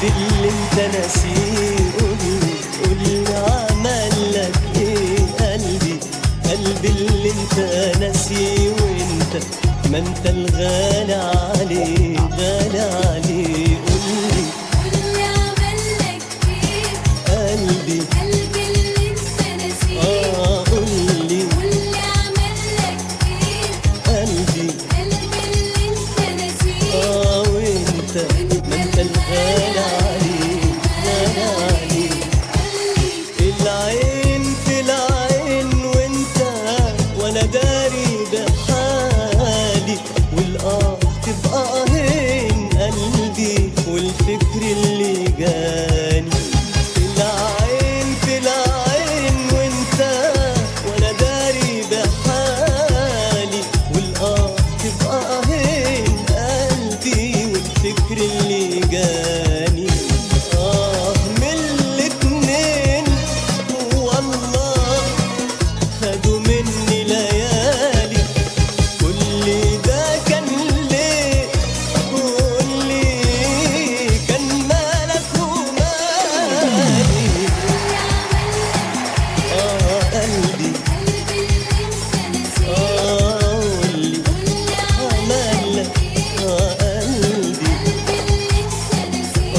اللي انت ناسيه قولي عملك ايه قلبي اللي انت ناسيه وانت ما انت الغالي عليه غالي عليه قولي عملك ايه قلبي اللي انت ناسيه قولي عملك ايه قلبي اللي انت ناسيه وانت ما انت الغالي عليه غالي عليه العين في العين وانت وانا داري بحالي تبقى هين قلبي والفكر اللي جاني العين في العين وانت وانا داري بحالي تبقى هين قلبي والفكر اللي جاني من الاتنين والله خدوا مني ليالي كل ده كان ليه قولي كان مالك ومالي قلبي اللي انت ناسيه قولي عملك قلبي اللي انت ناسيه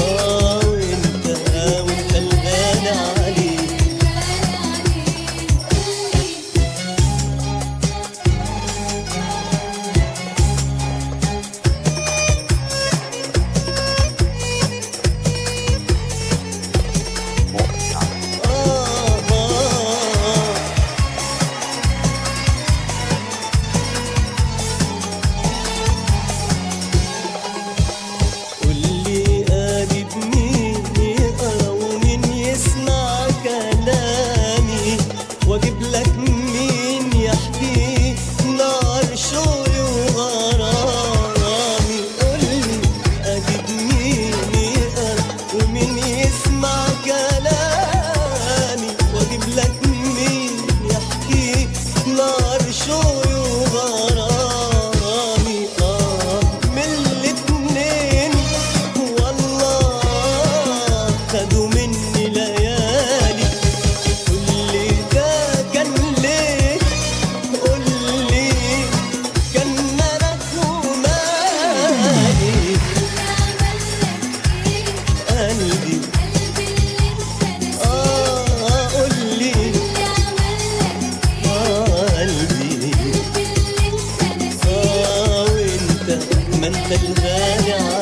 وانت الغالي عليه قولي قريب مين يقرا ومين يسمع كلامي واجيب لك مين يحكي نار شوقي وغرامي قولي اجيب مين يقرا ومين يسمع كلامي واجيب لك مين يحكي نار شوقي وغرامي من الاتنين والله خدوا مني ليالي كل ده كان ليه قولي كان مالك ومالي قلبي اللي انت ناسيه قولي قلبي اللي انت ناسيه وانت ما انت الغالي